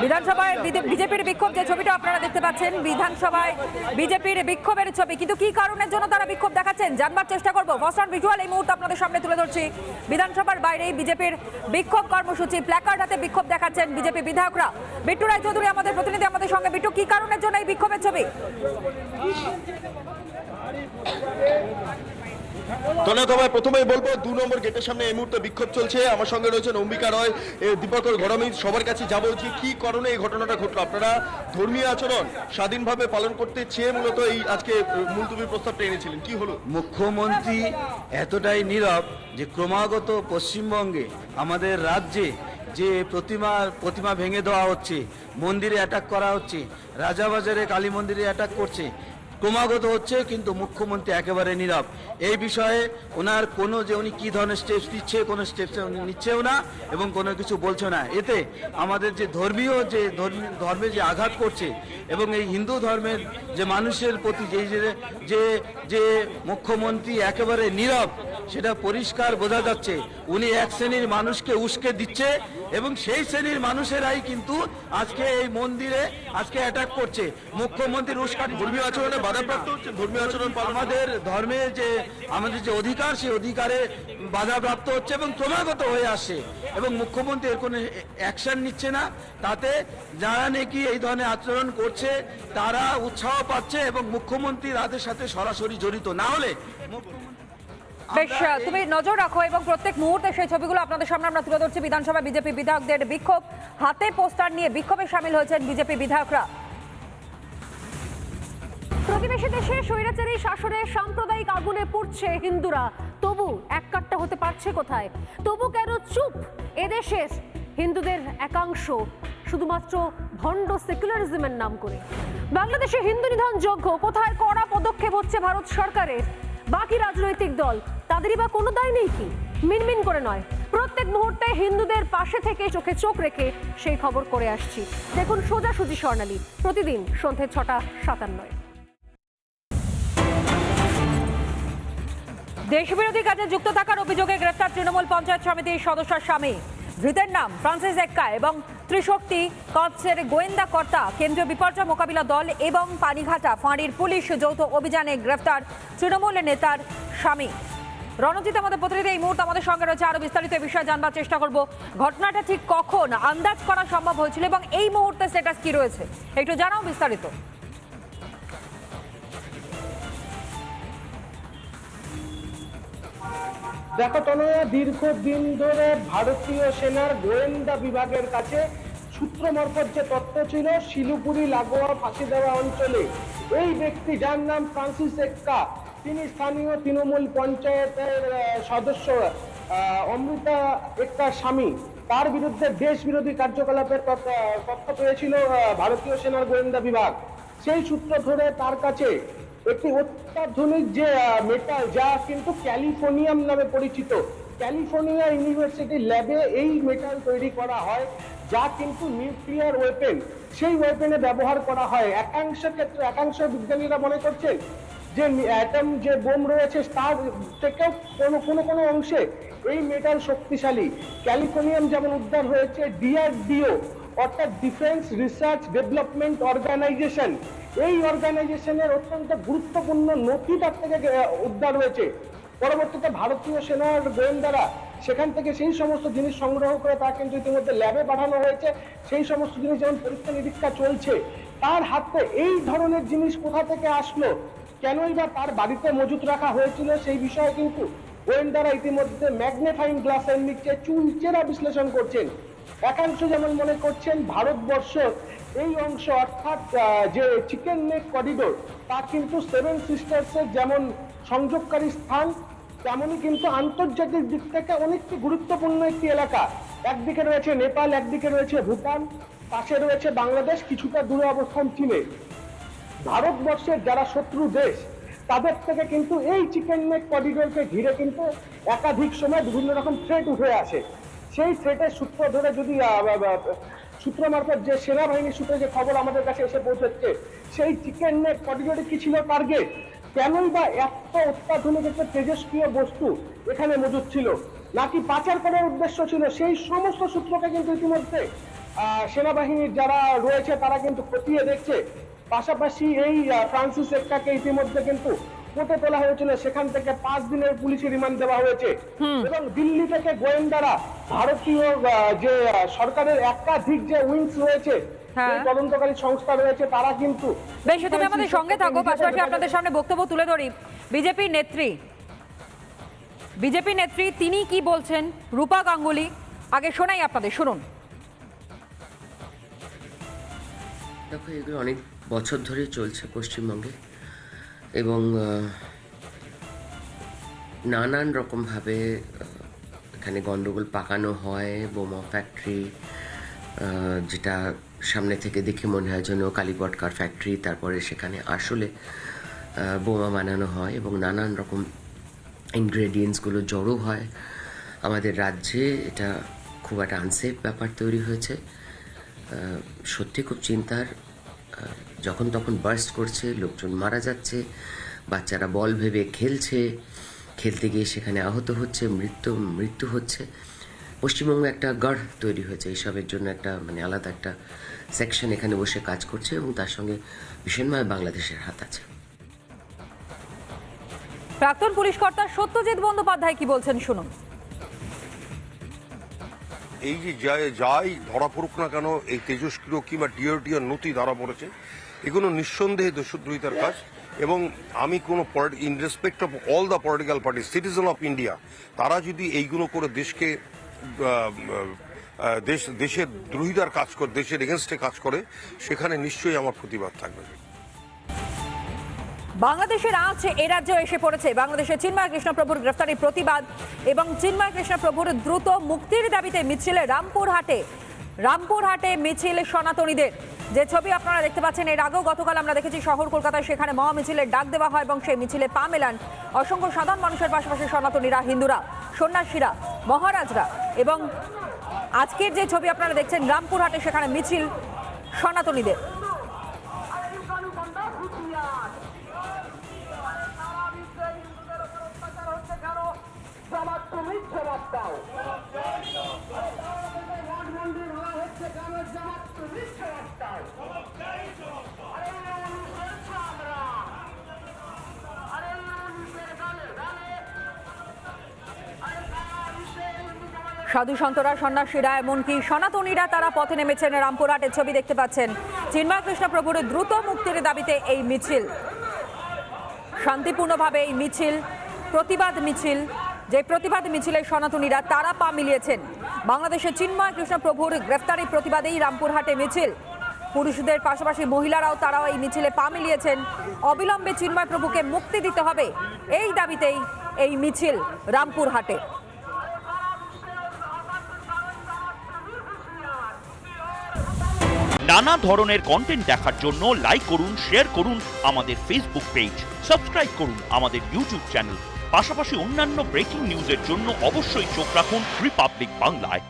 বিধানসভায় বিজেপির বিক্ষোভ, যে ছবিটা আপনারা দেখতে পাচ্ছেন, বিধানসভায় বিজেপির বিক্ষোভের ছবি, কিন্তু কি কারণের জন্য তারা বিক্ষোভ দেখাচ্ছেন জানবার চেষ্টা করব। ফার্স্ট অন ভিজুয়াল এই মুহূর্তে আপনাদের সামনে তুলে ধরছি। বিধানসভার বাইরেই বিজেপির বিক্ষোভ কর্মসূচি, প্ল্যাকার্ড হাতে বিক্ষোভ দেখাচ্ছেন বিজেপি বিধায়করা। বিট্টু রায়চৌধুরী আমাদের প্রতিনিধি আমাদের সঙ্গে। বিট্টু, কি কারণের জন্য এই বিক্ষোভের ছবি? ধন্যবাদ। প্রথমেই বলবো 2 নম্বর গেটের সামনে এই মুহূর্তে বিক্ষোভ চলছে। আমার সঙ্গে রয়েছেন অম্বিকা রয়, দীপকর ঘরমিত। সবার কাছে যাবো যে কি কারণে এই ঘটনাটা ঘটলো। আপনারা ধর্মীয় আচরণ স্বাধীনভাবে পালন করতে চেয়ে মূলত এই আজকে মুলতবি প্রস্তাবটা এনেছিলেন, কি হলো? মুখ্যমন্ত্রী এতটাই নীরব যে ক্রমাগত পশ্চিমবঙ্গে আমাদের রাজ্যে যে প্রতিমা ভেঙে দেওয়া হচ্ছে, মন্দিরে অ্যাটাক করা হচ্ছে, রাজাবাজারে কালী মন্দিরে অ্যাটাক করছে, ক্রমাগত হচ্ছে, কিন্তু মুখ্যমন্ত্রী একেবারে নীরব। এই বিষয়ে ওনার কোনো যে উনি কী ধরনের স্টেপস নিচ্ছে, কোনো স্টেপস উনি নিচ্ছেও না এবং কোনো কিছু বলছে না। এতে আমাদের যে ধর্মে যে আঘাত করছে এবং এই হিন্দু ধর্মের যে মানুষের প্রতি যে মুখ্যমন্ত্রী একেবারে নীরব, সেটা পরিষ্কার বোঝা যাচ্ছে। উনি এক শ্রেণীর মানুষকে উস্কে দিচ্ছে এবং সেই শ্রেণীর মানুষেরাই কিন্তু আজকে এই মন্দিরে আজকে অ্যাটাক করছে। মুখ্যমন্ত্রীর উস্কানি, ধর্মীয় আচরণে বাধাপ্রাপ্ত হচ্ছে। ধর্মীয় আচরণ আমাদের ধর্মের যে আমাদের যে অধিকার, সেই অধিকারে বাধাপ্রাপ্ত হচ্ছে এবং ক্রমাগত হয়ে আসছে এবং মুখ্যমন্ত্রী এর কোনো অ্যাকশন নিচ্ছে না। তাতে যারা নাকি এই ধরনের আচরণ করছে তারা উৎসাহ পাচ্ছে এবং মুখ্যমন্ত্রী তাদের সাথে সরাসরি জড়িত না হলে বেশ, তুমি নজর রাখো এবং প্রত্যেক মুহূর্তে সেই ছবিগুলো আপনাদের সামনে আমরা তুলে ধরছি। বিধানসভা বিজেপি বিধায়কদের বিক্ষোভ, হাতে পোস্টার নিয়ে বিক্ষোভে সামিল হয়েছেন বিজেপি বিধায়করা। প্রতিবেশী দেশে স্বৈরাচারী শাসনে সাম্প্রদায়িক আগুনে পুড়ছে হিন্দুরা, তবু এককাট্টা হতে পারছে কোথায়? তবু কেন চুপ এদেশের হিন্দুদের একাংশ, শুধুমাত্র ভণ্ড সেকুলারিজমের নাম করে? বাংলাদেশে হিন্দু নিধন যজ্ঞ কোথায়? কড়া পদক্ষেপ হচ্ছে ভারত সরকারের। বাকি রাজনৈতিক দল, তাদেরই বা কোনো দায় নেই কি? মিনমিন করে নয়, প্রত্যেক মুহূর্তে হিন্দুদের পাশে থেকে চোখে চোখ রেখে সেই খবর করে আসছি। দেখুন সোজাসুজি স্বর্ণালী, প্রতিদিন সন্ধ্যে 6:57। দেশবিরোধী কাজে যুক্ত থাকার অভিযোগে গ্রেফতার তৃণমূল পঞ্চায়েত সমিতির সদস্যর স্বামী। ধৃতের নাম ফ্রান্সিস এক্কা এবং ত্রিশক্তি কর্পসের গোয়েন্দা কর্তা। কেন্দ্রীয় বিপর্যয় মোকাবিলা দল এবং পানিঘাটা ফাঁড়ির পুলিশ যৌথ অভিযানে গ্রেফতার তৃণমূল নেতার স্বামী। রণজিৎ আমাদের প্রতিনিধি এই মুহূর্তে আমাদের সঙ্গে রয়েছে। আরো বিস্তারিত এই বিষয়ে জানবার চেষ্টা করব। ঘটনাটা ঠিক কখন আন্দাজ করা সম্ভব হয়েছিল এবং এই মুহূর্তে স্ট্যাটাস কি রয়েছে একটু জানাও বিস্তারিত। দেখো তনয়া, দীর্ঘদিন ধরে ভারতীয় সেনার গোয়েন্দা বিভাগের কাছে সূত্র মারফত যে তথ্য ছিল, শিলিগুড়ি লাগোয়া ফাঁসি দেওয়া অঞ্চলে এই ব্যক্তি, যার নাম ফ্রান্সিস এক্কা, তিনি স্থানীয় তৃণমূল পঞ্চায়েতের সদস্য অমৃতা এক্কার স্বামী, তার বিরুদ্ধে দেশ বিরোধী কার্যকলাপের তথ্য পেয়েছিল ভারতীয় সেনার গোয়েন্দা বিভাগ। সেই সূত্র ধরে তার কাছে একটি অত্যাধুনিক যে মেটাল, যা কিন্তু ক্যালিফোর্নিয়াম নামে পরিচিত, ক্যালিফোর্নিয়া ইউনিভার্সিটি ল্যাবে এই মেটাল তৈরি করা হয়, যা কিন্তু নিউক্লিয়ার ওয়েপেন, সেই ওয়েপেনে ব্যবহার করা হয়। একাংশ বিজ্ঞানীরা মনে করছেন যে অ্যাটম যে বোম রয়েছে তার থেকেও কোনো অংশে এই মেটাল শক্তিশালী। ক্যালিফোর্নিয়াম যেমন উদ্ধার হয়েছে, ডিআরডিও অর্থাৎ ডিফেন্স রিসার্চ ডেভেলপমেন্ট অর্গানাইজেশন, এই অর্গানাইজেশনের অত্যন্ত গুরুত্বপূর্ণ নথি তার থেকে উদ্ধার হয়েছে। পরবর্তীতে ভারতীয় সেনার গোয়েন্দারা সেখান থেকে সেই সমস্ত জিনিস সংগ্রহ করে তা কিন্তু ইতিমধ্যে ল্যাবে পাঠানো হয়েছে। সেই সমস্ত জিনিস যেমন পরীক্ষা নিরীক্ষা চলছে। তার হাতে এই ধরনের জিনিস কোথা থেকে আসলো, কেনই বা তার বাড়িতে মজুত রাখা হয়েছিল, সেই বিষয়ে কিন্তু গোয়েন্দারা ইতিমধ্যে ম্যাগনিফাইং গ্লাসের নিচে চুলচেরা বিশ্লেষণ করছেন। একাংশ যেমন মনে করছেন ভারতবর্ষ এই অংশ অর্থাৎ যে চিকেন নেক করিডোর, তা কিন্তু 7 সিস্টার্সের যেমন সংযোগকারী স্থান, তেমনই কিন্তু আন্তর্জাতিক দিক থেকে অনেকটি গুরুত্বপূর্ণ একটি এলাকা। একদিকে রয়েছে নেপাল, একদিকে রয়েছে ভুটান, পাশে রয়েছে বাংলাদেশ, কিছুটা দূরে অবস্থান চীনে। ভারতবর্ষের যারা শত্রু দেশ, তাদের থেকে কিন্তু এই চিকেন নেক করিডোরকে ঘিরে কিন্তু একাধিক সময় বিভিন্ন রকম থ্রেট উঠে আসে। সেই থ্রেটের সূত্র ধরে যদি সূত্র মারফত যে সেনাবাহিনীর সূত্রে যে খবর আমাদের কাছে এসে পৌঁছচ্ছে, সেই চিকেন নেক করিডোরে কি ছিল টার্গেট, কেনই বা এত অত্যাধুনিক একটা তেজস্ক্রিয় বস্তু এখানে মজুদ ছিল, নাকি পাচার করার উদ্দেশ্য ছিল, সেই সমস্ত সূত্রকে কিন্তু ইতিমধ্যে সেনাবাহিনীর যারা রয়েছে তারা কিন্তু খতিয়ে দেখছে। পাশাপাশি এই ফ্রান্সিস এক্কাকে ইতিমধ্যে কিন্তু কোর্টে তোলা হয়েছিল, সেখান থেকে 5 দিনের পুলিশি রিমান্ড দেওয়া হয়েছে এবং দিল্লি থেকে গোয়েন্দারা ভারতীয় যে সরকারের একাধিক যে উইংস রয়েছে, হ্যাঁ। যে তদন্তকারী সংস্থা রয়েছে, তারা কিন্তু বেশ, তুমি আমাদের সঙ্গে থাকো, পাশাপাশি আপনাদের সামনে বক্তব্য তুলে ধরি। বিজেপি নেত্রী তিনি কি বলছেন, রূপা গাঙ্গুলি, আগে শোনাই আপনাদের, শুনুন। দেখো, এগুলো অনেক বছর ধরে চলছে পশ্চিমবঙ্গে এবং নানান রকমভাবে এখানে গন্ডগোল পাকানো হয়। বোমা ফ্যাক্টরি, যেটা সামনে থেকে দেখে মনে হয় যেন কালীপটকার ফ্যাক্টরি, তারপরে সেখানে আসলে বোমা বানানো হয় এবং নানান রকম ইনগ্রেডিয়েন্টসগুলো জড়ো হয় আমাদের রাজ্যে। এটা খুব একটা আনসেফ ব্যাপার তৈরি হয়েছে। সত্যি খুব চিন্তার। যখন তখন বার্স্ট করছে, লোকজন মারা যাচ্ছে, বাচ্চারা বল ভেবে খেলতে গিয়ে সেখানে আহত হচ্ছে, মৃত্যু হচ্ছে। পশ্চিমবঙ্গে একটা গড় তৈরি হয়েছে এইসবের জন্য, একটা মানে আলাদা একটা সেকশন এখানে বসে কাজ করছে এবং তার সঙ্গে ভীষণভাবে বাংলাদেশের হাত আছে। প্রাক্তন পুলিশ কর্তা সত্যজিৎ বন্দ্যোপাধ্যায় কি বলছেন, শুনুন। এই যে যাই ধরা পড়ুক না কেন, এই তেজস্ক্রিয় কিংবা ডিওটিআর নথি ধরা পড়েছে, এগুলো নিঃসন্দেহে দেশদ্রোহিতার কাজ। এবং আমি কোনো in respect of all the political party, citizen of India, তারা যদি এইগুলো করে দেশকে দেশের দ্রোহিতার কাজ করে, দেশের এগেনস্টে কাজ করে, সেখানে নিশ্চয়ই আমার প্রতিবাদ থাকবে। বাংলাদেশের আঁচ এ রাজ্যেও এসে পড়েছে। বাংলাদেশের চিন্ময় কৃষ্ণপ্রভুর গ্রেফতারির প্রতিবাদ এবং চিন্ময় কৃষ্ণপ্রভুর দ্রুত মুক্তির দাবিতে মিছিলে রামপুরহাটে মিছিল সনাতনীদের। যে ছবি আপনারা দেখতে পাচ্ছেন, এর আগেও গতকাল আমরা দেখেছি শহর কলকাতায়, সেখানে মহা মিছিলের ডাক দেওয়া হয় এবং সেই মিছিলে পা মেলান অসংখ্য সাধারণ মানুষের পাশাপাশি সনাতনীরা, হিন্দুরা, সন্ন্যাসীরা, মহারাজরা। এবং আজকের যে ছবি আপনারা দেখছেন রামপুরহাটে, সেখানে মিছিল সনাতনীদের। সাধু সন্তরা, সন্ন্যাসীরা, এমনকি সনাতনীরা তারা পথে নেমেছেন। রামপুরহাটের ছবি দেখতে পাচ্ছেন। চিন্ময় কৃষ্ণপ্রভুর দ্রুত মুক্তির দাবিতে এই মিছিল, শান্তিপূর্ণভাবে এই মিছিল, প্রতিবাদ মিছিল। যে প্রতিবাদ মিছিলে সনাতনীরা তারা পা মিলিয়েছেন। বাংলাদেশের চিন্ময় কৃষ্ণপ্রভুর গ্রেফতারির প্রতিবাদেই রামপুরহাটে মিছিল। পুরুষদের পাশাপাশি তারাও এই মিছিলে পা মিলিয়েছেন। অবিলম্বে চিন্ময় প্রভুকে মুক্তি দিতে হবে, এই দাবিতেই এই মিছিল রামপুরহাটে। নানা ধরনের কন্টেন্ট দেখার জন্য লাইক করুন, শেয়ার করুন আমাদের ফেসবুক পেজ, সাবস্ক্রাইব করুন আমাদের ইউটিউব চ্যানেল। পাশাপাশি অন্যান্য ব্রেকিং নিউজের জন্য অবশ্যই চোখ রাখুন রিপাবলিক বাংলায়।